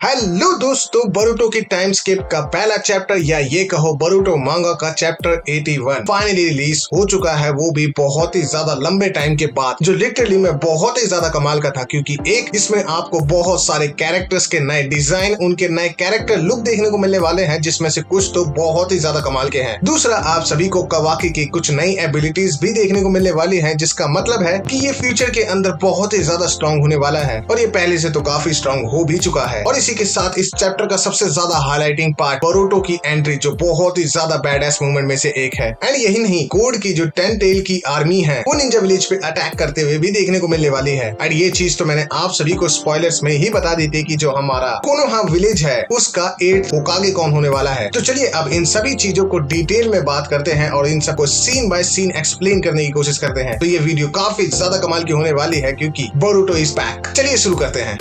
Hello दोस्तों, Boruto की time skip का पहला चैप्टर या ये कहो बोरुटो मांगा का चैप्टर 81 फाइनली रिलीज हो चुका है। वो भी बहुत ही ज्यादा लंबे टाइम के बाद, जो लिटरली में बहुत ही ज्यादा कमाल का था। क्योंकि एक इसमें आपको बहुत सारे कैरेक्टर्स के नए डिजाइन, उनके नए कैरेक्टर लुक देखने को मिलने वाले हैं, जिसमें से कुछ तो बहुत ही ज्यादा कमाल के हैं। दूसरा, आप सभी को कवाकी की कुछ नई एबिलिटीज भी देखने को मिलने वाली है, जिसका मतलब है कि ये फ्यूचर के अंदर बहुत ही ज्यादा स्ट्रॉन्ग होने वाला है और ये पहले से तो काफी स्ट्रॉन्ग हो भी चुका है। और इसी के साथ इस चैप्टर का सबसे ज्यादा हाईलाइटिंग पार्ट बोरुटो की एंट्री, जो बहुत ही ज्यादा बैडएस मूवमेंट में से एक है। एंड यही नहीं, कोड की जो 10 टेल की आर्मी है वो निंजा विलेज पे अटैक करते हुए भी देखने को मिलने वाली है। एंड ये चीज तो मैंने आप सभी को स्पॉयलर्स में ही बता दी थी कि जो हमारा कोनोहा विलेज है उसका 8th होकागे कौन होने वाला है। तो चलिए अब इन सभी चीजों को डिटेल में बात करते हैं और इन सबको सीन बाय सीन एक्सप्लेन करने की कोशिश करते हैं। तो ये वीडियो काफी ज्यादा कमाल की होने वाली है, क्योंकि बोरुटो इज बैक। चलिए शुरू करते हैं।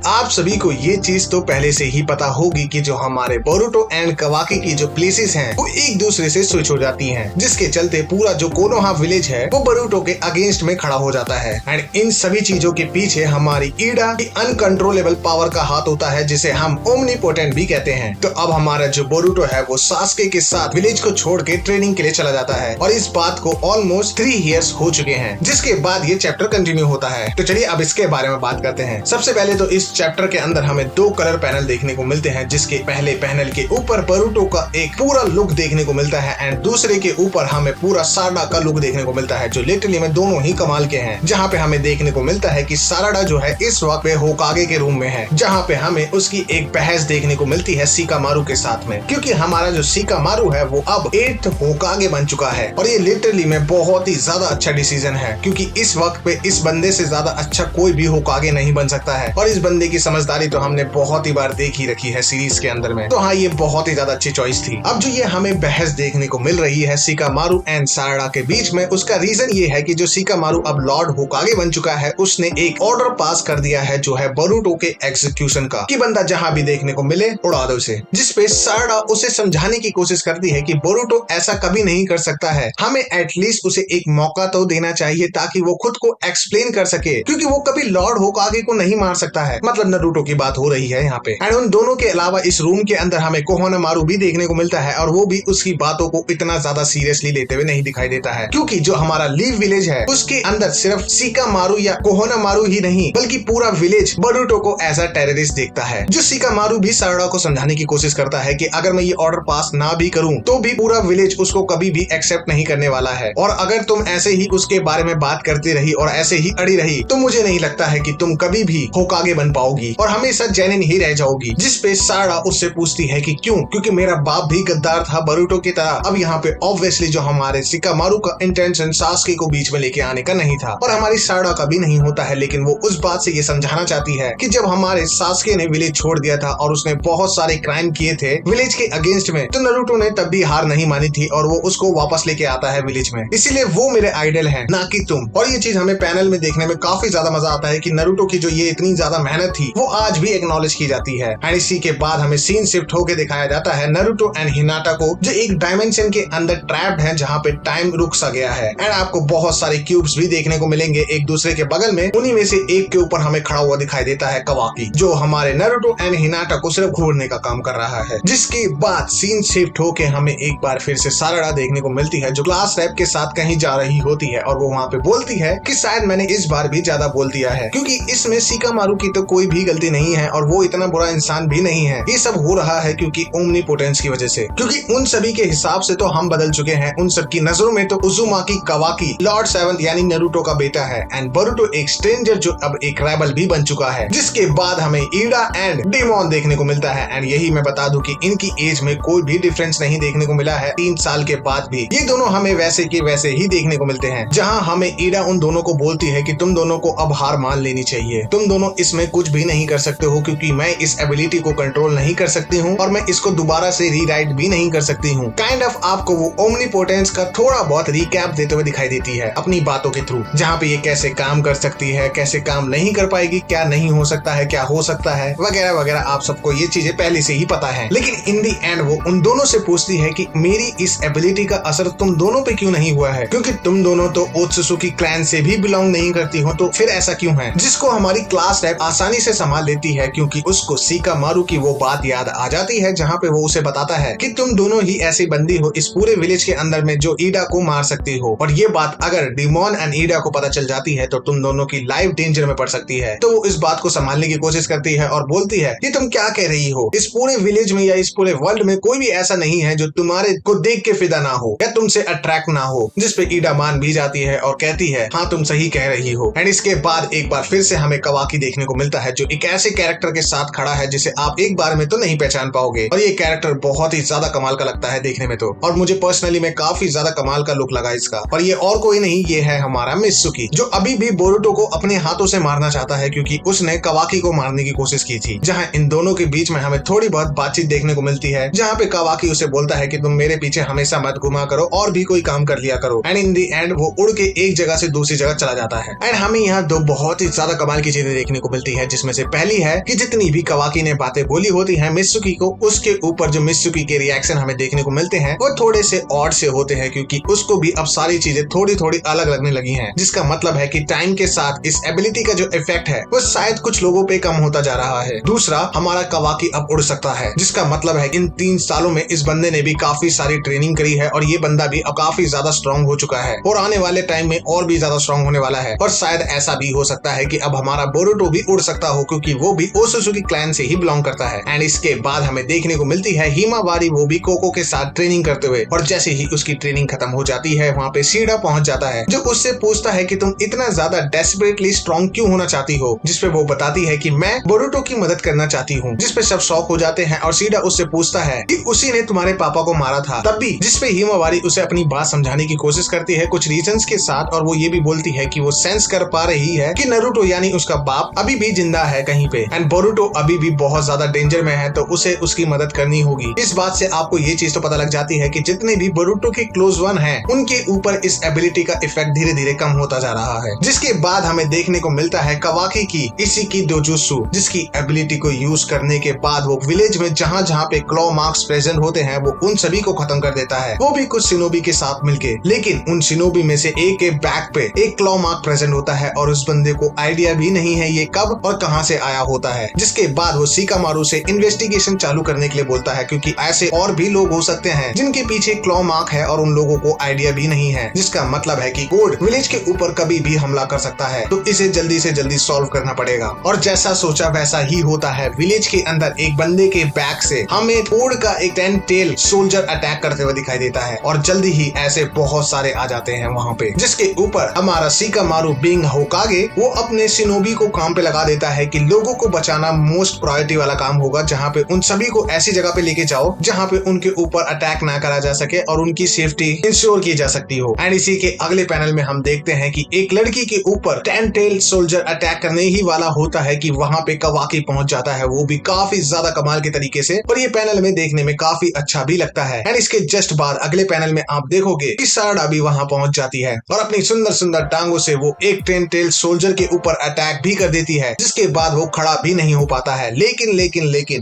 आप सभी को ये चीज तो पहले से ही पता होगी कि जो हमारे बोरुटो एंड कवाकी की जो प्लेसेस हैं वो एक दूसरे से स्विच हो जाती हैं, जिसके चलते पूरा जो कोनोहा विलेज है वो बोरुटो के अगेंस्ट में खड़ा हो जाता है। एंड इन सभी चीजों के पीछे हमारी ईडा की अनकंट्रोलेबल पावर का हाथ होता है, जिसे हम ओमनीपोटेंट भी कहते हैं। तो अब हमारा जो बोरुटो है वो सास्के के साथ विलेज को छोड़ के ट्रेनिंग के लिए चला जाता है और इस बात को ऑलमोस्ट 3 इयर्स हो चुके हैं, जिसके बाद ये चैप्टर कंटिन्यू होता है। तो चलिए अब इसके बारे में बात करते हैं। सबसे पहले तो इस चैप्टर के अंदर हमें 2 कलर पैनल देखने को मिलते हैं, जिसके पहले पैनल के ऊपर बोरुटो का एक पूरा लुक देखने को मिलता है एंड दूसरे के ऊपर हमें पूरा साराडा का लुक देखने को मिलता है, जो लिटरली में दोनों ही कमाल के हैं। जहाँ पे हमें देखने को मिलता है कि साराडा जो है इस वक्त पे होकागे के रूम में है, जहाँ पे हमें उसकी एक बहस देखने को मिलती है शिकामारु के साथ में, क्योंकि हमारा जो शिकामारु है वो अब 8th होकागे बन चुका है। और ये लिटरली में बहुत ही ज्यादा अच्छा डिसीजन है, क्योंकि इस वक्त पे इस बंदे से ज्यादा अच्छा कोई भी होकागे नहीं बन सकता है। और इस बंदे की समझदारी तो हमने बहुत ही बार देखी रखी है सीरीज के अंदर में। तो हाँ, ये बहुत ही ज्यादा अच्छी चॉइस थी। अब जो ये हमें बहस देखने को मिल रही है शिकामारु एंड साराडा के बीच में, उसका रीजन ये है कि जो शिकामारु अब लॉर्ड होकागे बन चुका है, उसने एक ऑर्डर पास कर दिया है जो है बोरुटो के एग्जीक्यूशन का, कि बंदा जहां भी देखने को मिले उड़ा दो उसे। जिसपे साराडा उसे समझाने की कोशिश करती है कि बोरुटो ऐसा कभी नहीं कर सकता है, हमें एटलीस्ट उसे एक मौका तो देना चाहिए ताकि वो खुद को एक्सप्लेन कर सके, क्योंकि वो कभी लॉर्ड होकागे को नहीं मार सकता है। मतलब नारुतो की बात हो रही है यहाँ पे। एंड उन दोनों के अलावा इस रूम के अंदर हमें कोहोनामारु भी देखने को मिलता है, और वो भी उसकी बातों को इतना ज्यादा सीरियसली लेते हुए नहीं दिखाई देता है, क्योंकि जो हमारा लीव विलेज है उसके अंदर सिर्फ शिकामारु या कोहोनामारु ही नहीं बल्कि पूरा विलेज बोरुटो को एज अ टेररिस्ट देखता है। जो शिकामारु भी साराडा को समझाने की कोशिश करता है कि अगर मैं ये ऑर्डर पास ना भी करूं तो भी पूरा विलेज उसको कभी भी एक्सेप्ट नहीं करने वाला है, और अगर तुम ऐसे ही उसके बारे में बात करती रही और ऐसे ही अड़ी रही तो मुझे नहीं लगता है कि तुम कभी भी होकागे बन पाओगी और हमेशा जेनिन ही रह जाओगी। जिसपे साराडा उससे पूछती है कि क्यों? क्योंकि मेरा बाप भी गद्दार था बोरुटो की तरह। अब यहाँ पे ऑब्वियसली जो हमारे शिकामारु का इंटेंशन सास्के को बीच में लेके आने का नहीं था, और हमारी साराडा का भी नहीं होता है, लेकिन वो उस बात से ये समझाना चाहती है कि जब हमारे सास्के ने विलेज छोड़ दिया था और उसने बहुत सारे क्राइम किए थे विलेज के अगेंस्ट में, तो नारुतो ने तब भी हार नहीं मानी थी और वो उसको वापस लेके आता है विलेज में। इसीलिए वो मेरे आइडल है, ना कि तुम। और ये चीज हमें पैनल में देखने में काफी ज्यादा मजा आता है कि नारुतो की जो ये इतनी ज्यादा मेहनत थी वो आज भी एक्नॉलेज की जाती है। एंड इसी के बाद हमें सीन शिफ्ट होके दिखाया जाता है नारुतो एंड हिनाटा को, जो एक डायमेंशन के अंदर ट्रैप्ड हैं, जहाँ पे टाइम रुक सा गया है। एंड आपको बहुत सारे क्यूब्स भी देखने को मिलेंगे एक दूसरे के बगल में। उन्हीं में से एक के ऊपर हमें खड़ा हुआ दिखाई देता है कवाकी, जो हमारे नारुतो एंड हिनाटा को सिर्फ घूरने का काम कर रहा है। जिसके बाद सीन शिफ्ट होके हमें एक बार फिर से साराडा देखने को मिलती है, जो ग्लास रैप के साथ कहीं जा रही होती है, और वो वहाँ पे बोलती है कि शायद मैंने इस बार भी ज्यादा बोल दिया है, क्योंकि इसमें शिकामारु की तो कोई भी गलती नहीं है और वो इतना बुरा इंसान भी नहीं है। ये सब हो रहा है क्योंकि ओमनीपोटेंस की वजह से, क्योंकि उन सभी के हिसाब से तो हम बदल चुके हैं। उन सब की नजरों में तो उजुमाकी कवाकी लॉर्ड 7 यानी नारुतो का बेटा है एंड बोरुटो एक स्ट्रेंजर जो अब एक रेबल भी बन चुका है। जिसके बाद हमें ईडा एंड डेमोन देखने को मिलता है। एंड यही मैं बता दूं कि इनकी एज में कोई भी डिफरेंस नहीं देखने को मिला है 3 साल के बाद भी। ये दोनों हमें वैसे के वैसे ही देखने को मिलते हैं, जहाँ हमें ईडा उन दोनों को बोलती है कि तुम दोनों को अब हार मान लेनी चाहिए, तुम दोनों इसमें कुछ भी नहीं कर सकते हो क्योंकि मैं इस एबिलिटी को कंट्रोल नहीं कर सकती हूँ और मैं इसको दोबारा से रीराइट भी नहीं कर सकती हूँ। काइंड ऑफ आपको वो ओमनीपोटेंस का थोड़ा बहुत रिकैप देते हुए दिखाई देती है अपनी बातों के थ्रू, जहाँ पे ये कैसे काम कर सकती है, कैसे काम नहीं कर पाएगी, क्या नहीं हो सकता है, क्या हो सकता है, वगैरह वगैरह। आप सबको ये चीजें पहले से ही पता है। लेकिन इन दी एंड वो उन दोनों से पूछती है कि मेरी इस एबिलिटी का असर तुम दोनों पे क्यों नहीं हुआ है, क्योंकि तुम दोनों तो ओत्सुसुकी क्लैन से भी बिलोंग नहीं करती हो, तो फिर ऐसा क्यों है। जिसको हमारी क्लास रैप आसानी से संभाल लेती है क्योंकि उसको शिकामारु की वो बात याद आ जाती है जहाँ पे वो उसे बताता है कि तुम दोनों ही ऐसी बंदी हो इस पूरे विलेज के अंदर में जो ईडा को मार सकती हो, और ये बात अगर डिमोन एंड ईडा को पता चल जाती है तो तुम दोनों की लाइफ डेंजर में पड़ सकती है। तो वो इस बात को संभालने की कोशिश करती है और बोलती है कि तुम क्या कह रही हो, इस पूरे विलेज में या इस पूरे वर्ल्ड में कोई भी ऐसा नहीं है जो तुम्हारे को देख के फिदा ना हो या तुमसे अट्रैक्ट ना हो। जिसपे ईडा मान भी जाती है और कहती है हाँ तुम सही कह रही हो। एंड इसके बाद एक बार फिर से हमें कवाकी देखने को मिलता है जो एक ऐसे कैरेक्टर के साथ खड़ा है जिसे आप एक बार में तो नहीं पहचान पाओगे, और ये कैरेक्टर बहुत ही ज्यादा कमाल का लगता है देखने में तो, और मुझे पर्सनली में काफी ज्यादा कमाल का लुक लगा इसका। और ये और कोई नहीं, ये है हमारा मित्सुकी जो अभी भी बोरुतो को अपने हाथों से मारना चाहता है क्योंकि उसने कवाकी को मारने की कोशिश की थी। जहाँ इन दोनों के बीच में हमें थोड़ी बहुत बातचीत देखने को मिलती है जहाँ पे कवाकी उसे बोलता है कि तुम मेरे पीछे हमेशा मत घुमा करो और भी कोई काम कर लिया करो। एंड इन दी एंड वो उड़ के एक जगह से दूसरी जगह चला जाता है। एंड हमें यहाँ दो बहुत ही ज्यादा कमाल की चीजें देखने को मिलती है, जिसमें से पहली है कि जितनी भी कवाकी ने बातें बोली होती है मित्सुकी को, उसके ऊपर जो मित्सुकी के रिएक्शन हमें देखने को मिलते हैं वो थोड़े से ऑड से होते हैं क्योंकि उसको भी अब सारी चीजें थोड़ी थोड़ी अलग लगने लगी हैं। जिसका मतलब है कि टाइम के साथ इस एबिलिटी का जो इफेक्ट है वो शायद कुछ लोगों पे कम होता जा रहा है। दूसरा, हमारा कवाकी अब उड़ सकता है, जिसका मतलब है इन 3 सालों में इस बंदे ने भी काफी सारी ट्रेनिंग करी है और ये बंदा भी अब काफी ज्यादा स्ट्रॉन्ग हो चुका है और आने वाले टाइम में और भी ज्यादा स्ट्रॉन्ग होने वाला है। और शायद ऐसा भी हो सकता है कि अब हमारा बोरुतो भी उड़ सकता हो क्योंकि वो भी ओत्सुसुकी क्लैन से ही बिलोंग करता है। एंड इसके बाद हमें देखने को मिलती है हिमावारी वो भी कोको के साथ ट्रेनिंग करते हुए, और जैसे ही उसकी ट्रेनिंग खत्म हो जाती है वहाँ पे शीडा पहुंच जाता है जो उससे पूछता है कि तुम इतना ज्यादा डेस्परेटली स्ट्रॉन्ग क्यों होना चाहती हो, जिसपे वो बताती है कि मैं बोरुतो की मदद करना चाहती हूँ। जिसपे सब शॉक हो जाते हैं और शीडा उससे पूछता है कि उसी ने तुम्हारे पापा को मारा था तब भी, जिसपे हिमावारी उसे अपनी बात समझाने की कोशिश करती है कुछ रीजंस के साथ, और वो ये भी बोलती है कि वो सेंस कर पा रही है कि नारुतो यानी उसका बाप अभी भी जिंदा है कहीं पे एंड बोरुतो अभी भी बहुत ज्यादा डेंजर में है, तो उसे उसकी मदद करनी होगी। इस बात से आपको ये चीज तो पता लग जाती है कि जितने भी बोरुतो के क्लोज वन हैं उनके ऊपर इस एबिलिटी का इफेक्ट धीरे धीरे कम होता जा रहा है। जिसके बाद हमें देखने को मिलता है कवाकी की इशिकी डोजुत्सु, जिसकी एबिलिटी को यूज करने के बाद वो विलेज में जहाँ जहाँ पे क्लॉ मार्क्स प्रेजेंट होते हैं वो उन सभी को खत्म कर देता है, वो भी कुछ शिनोबी के साथ मिलके। लेकिन उन शिनोबी में से एक के बैक पे एक क्लॉ मार्क प्रेजेंट होता है और उस बंदे को आइडिया भी नहीं है ये कब और कहां से आया होता है। जिसके बाद वो शिकामारु से इन्वेस्टिगेशन चालू करने के लिए बोलता है क्योंकि ऐसे और भी लोग हो सकते हैं जिनके पीछे क्लॉ मार्क है और उन लोगों को आइडिया भी नहीं है। जिसका मतलब है कि कोड विलेज के ऊपर कभी भी हमला कर सकता है, तो इसे जल्दी से जल्दी सॉल्व करना पड़ेगा। और जैसा सोचा वैसा ही होता है। विलेज के अंदर एक बंदे के बैक से हमें कोड का एक 10 टेल सोल्जर अटैक करते हुए दिखाई देता है और जल्दी ही ऐसे बहुत सारे आ जाते हैं वहाँ पे। जिसके ऊपर हमारा शिकामारु बीइंग होकागे वो अपने शिनोबी को काम पे लगा देता है कि लोगों को बचाना मोस्ट प्रायोरिटी वाला काम होगा, जहाँ पे उन सभी को ऐसी जगह पे लेके जाओ जहाँ पे उनके ऊपर अटैक ना करा जा सके और उनकी सेफ्टी इंश्योर की जा सकती हो। एंड इसी के अगले पैनल में हम देखते हैं कि एक लड़की के ऊपर 10 टेल सोल्जर अटैक करने ही वाला होता है कि वहाँ पे कवाकी पहुंच जाता है, वो भी काफी ज्यादा कमाल के तरीके से, और ये पैनल में देखने में काफी अच्छा भी लगता है। एंड इसके जस्ट बाद अगले पैनल में आप देखोगे कि साड़ा भी वहाँ पहुंच जाती है और अपनी सुंदर सुंदर टांगों से वो एक 10 टेल सोल्जर के ऊपर अटैक भी कर देती है, जिसके बाद वो खड़ा भी नहीं हो पाता है। लेकिन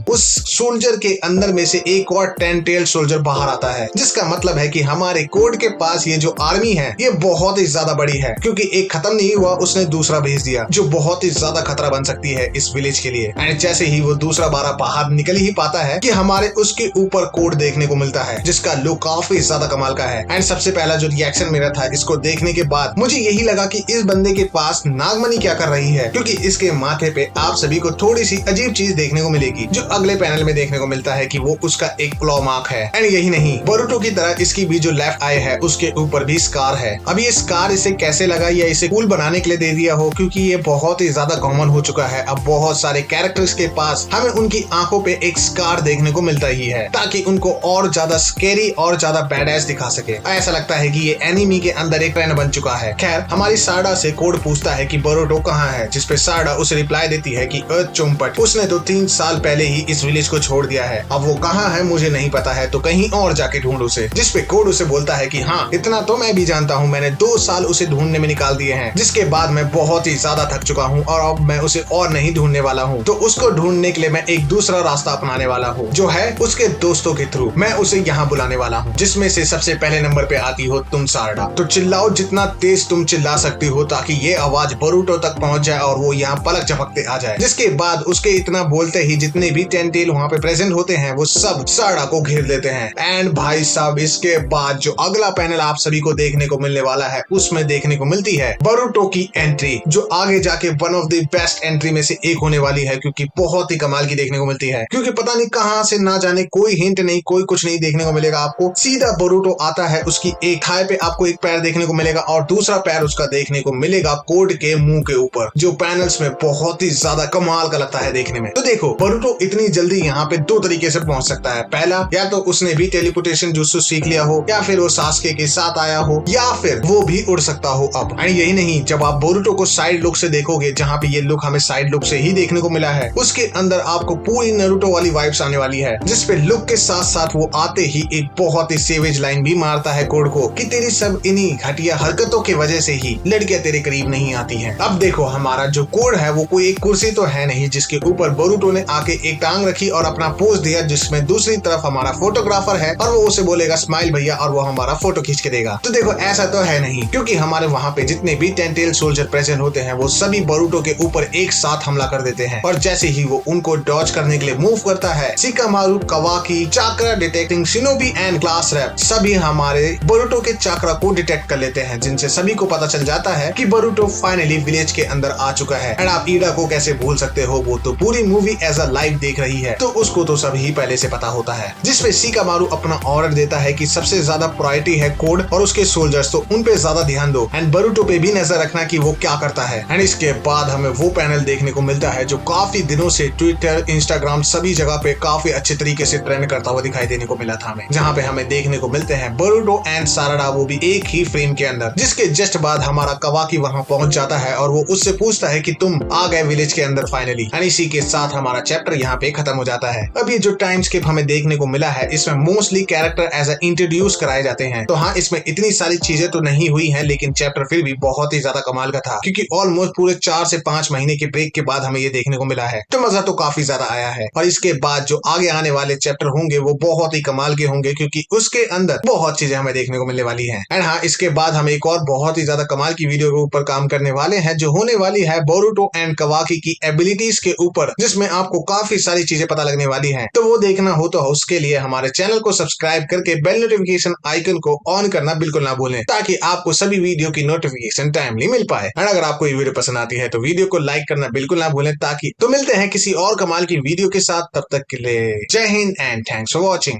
उस सोल्जर के अंदर में से एक और 10 टेल सोल्जर बाहर आता है, जिसका मतलब है कि हमारे कोड के पास ये जो आर्मी है ये बहुत ही ज्यादा बड़ी है, क्योंकि एक खत्म नहीं हुआ उसने दूसरा भेज दिया जो बहुत ही ज्यादा खतरा बन सकती है इस विलेज के लिए। एंड जैसे ही वो दूसरा बारह बाहर निकल ही पाता है कि हमारे उसके ऊपर कोड देखने को मिलता है, जिसका लुक काफी ज्यादा कमाल का है। एंड सबसे पहला जो रिएक्शन मेरा था इसको देखने के बाद मुझे यही लगा कि इस बंदे के पास नागमणि क्या कर रही है, क्योंकि इसके माथे पे आप सभी को थोड़ी सी अजीब चीज देखने को मिलेगी जो अगले पैनल में देखने को मिलता है कि वो उसका एक क्लॉ मार्क है। एंड यही नहीं, बोरुतो की तरह इसकी भी जो लेफ्ट आई है उसके ऊपर भी स्कार है। अब ये स्कार इसे कैसे लगा या इसे कूल बनाने के लिए दे दिया हो, क्योंकि ये बहुत ही ज्यादा कॉमन हो चुका है। अब बहुत सारे कैरेक्टर्स के पास हमें उनकी आंखों पे एक स्कार देखने को मिलता ही है ताकि उनको और ज्यादा स्केरी और ज्यादा बैडएस दिखा सके। ऐसा लगता है कि ये एनिमी के अंदर एक ट्रेंड बन चुका है। खैर, हमारी साड़ा से कोड पूछता है कि बोरुतो कहाँ है, जिसपे साड़ा उसे रिप्लाई देती कहती है कि चुम्पट उसने तो 3 साल पहले ही इस विलेज को छोड़ दिया है, अब वो कहाँ है मुझे नहीं पता है, तो कहीं और जाके ढूंढ उसे। जिसपे कोड उसे बोलता है कि हाँ इतना तो मैं भी जानता हूँ, मैंने 2 साल उसे ढूंढने में निकाल दिए हैं, जिसके बाद मैं बहुत ही ज्यादा थक चुका हूँ और अब मैं उसे और नहीं ढूंढने वाला हूँ। तो उसको ढूंढने के लिए मैं एक दूसरा रास्ता अपनाने वाला हूँ, जो है उसके दोस्तों के थ्रू। मैं उसे यहाँ बुलाने वाला हूँ, जिसमें से सबसे पहले नंबर पे आती हो तुम सारडा। तो चिल्लाओ जितना तेज तुम चिल्ला सकती हो ताकि ये आवाज बोरुटो तक पहुंच जाए और वो यहाँ पलक झपकते आ जाए। जिसके बाद उसके इतना बोलते ही जितने भी टेंटेल वहाँ पे प्रेजेंट होते हैं वो सब सारडा को घेर लेते हैं। एंड भाई साहब इसके बाद जो अगला पैनल आप सभी को देखने को मिलने वाला है उसमें देखने को मिलती है बोरुटो की एंट्री, जो आगे जाके one of the best entry में से एक होने वाली है, क्योंकि बहुत ही कमाल की देखने को मिलती है। क्योंकि पता नहीं कहां से ना जाने कोई हिंट नहीं कोई कुछ नहीं देखने को मिलेगा आपको। सीधा बोरुटो आता है, उसकी एक थाई पे आपको एक पैर देखने को मिलेगा और दूसरा पैर उसका देखने को मिलेगा कोड के मुंह के ऊपर, जो पैनल्स में बहुत ही ज्यादा कमाल का लगता है देखने में। तो देखो बोरुटो इतनी जल्दी यहाँ पे 2 तरीके से पहुंच सकता है। पहला, या तो उसने भी टेलीपोर्टेशन जुत्सु सीख लिया हो, या फिर वो सास्के के साथ आया हो, या फिर वो भी उड़ सकता हो अब। एंड यही नहीं, जब आप बोरुटो को साइड लुक से देखोगे, जहाँ पे ये लुक हमें साइड लुक से ही देखने को मिला है, उसके अंदर आपको पूरी नारुतो वाली वाइब्स आने वाली है, जिसपे लुक के साथ साथ वो आते ही एक बहुत ही सेवेज लाइन भी मारता है कोड को कि तेरी सब इन्हीं घटिया हरकतों की वजह से ही लड़कियां तेरे करीब नहीं आती हैं। अब देखो हमारा जो कोड है वो कोई एक कुर्सी तो है नहीं जिसके ऊपर बोरुटो ने आके एक टांग रखी और अपना पोज दिया, जिसमें दूसरी तरफ हमारा फोटोग्राफर है और वो उसे बोलेगा स्माइल भैया और वो हमारा फोटो खींच के देगा। तो देखो ऐसा तो है नहीं, क्योंकि हमारे वहाँ पे जितने भी टेंटेल सोल्जर प्रेजेंट होते हैं वो सभी बोरुटो के ऊपर एक साथ हमला कर देते हैं, और जैसे ही वो उनको डॉज करने के लिए मूव करता है, Shikamaru, Kawaki, chakra detecting shinobi and class rap सभी हमारे बोरुटो के चाक्रा को डिटेक्ट कर लेते हैं, जिनसे सभी को पता चल जाता है कि बोरुटो फाइनली विलेज के अंदर आ चुका है। एंड आप ईडा को कैसे भूल सकते हो, वो तो पूरी मूवी एज अ लाइव देख रही है, तो उसको तो सभी पहले से पता होता है। जिसपे शिकामारु अपना ऑर्डर देता है कि सबसे ज्यादा प्रायोरिटी है कोड और उसके सोल्जर्स, तो उन पे ज्यादा ध्यान दो एंड बोरुटो पे भी नजर रखना कि वो क्या करता है। एंड इसके बाद हमें वो पैनल देखने को मिलता है जो काफी दिनों से ट्विटर, इंस्टाग्राम सभी जगह पे काफी अच्छे तरीके से ट्रेंड करता हुआ दिखाई देने को मिला था हमें, जहाँ पे हमें देखने को मिलते हैं बोरुटो एंड साराडा, वो भी एक ही फ्रेम के अंदर। जिसके जस्ट बाद हमारा कवाकी वहाँ पहुंच जाता है और वो उससे पूछता है कि तुम आ गए विलेज के अंदर फाइनली। एंड इसी के साथ हमारा चैप्टर यहाँ पे खत्म हो जाता है। अब ये जो टाइम स्किप हमें देखने को मिला है इसमें mostly character as a introduce कराए जाते हैं, तो हाँ इसमें इतनी सारी चीजें तो नहीं हुई है, लेकिन चैप्टर फिर भी बहुत ही ज्यादा कमाल का था, क्योंकि ऑलमोस्ट पूरे 4 से 5 महीने के ब्रेक के बाद हमें ये देखने को मिला है, तो मजा तो काफी ज्यादा आया है। और इसके बाद जो आगे आने वाले चैप्टर होंगे वो बहुत ही कमाल के होंगे, क्योंकि उसके अंदर बहुत चीजें हमें देखने को मिलने वाली है। एंड हाँ इसके बाद हम एक और बहुत ही ज्यादा कमाल की वीडियो के ऊपर काम करने वाले हैं, जो होने वाली है बोरुटो एंड कवाकी की एबिलिटीज के ऊपर, जिसमें आपको काफी सारी चीजें पता लगने वाली हैं। तो वो देखना हो तो उसके लिए हमारे चैनल को सब्सक्राइब करके बेल नोटिफिकेशन आइकन को ऑन करना बिल्कुल ना भूलें, ताकि आपको सभी वीडियो की नोटिफिकेशन टाइमली मिल पाए। और अगर आपको ये वीडियो पसंद आती है तो वीडियो को लाइक करना बिल्कुल ना भूलें, ताकि तो मिलते हैं किसी और कमाल की वीडियो के साथ, तब तक के लिए जय Hind and thanks for watching.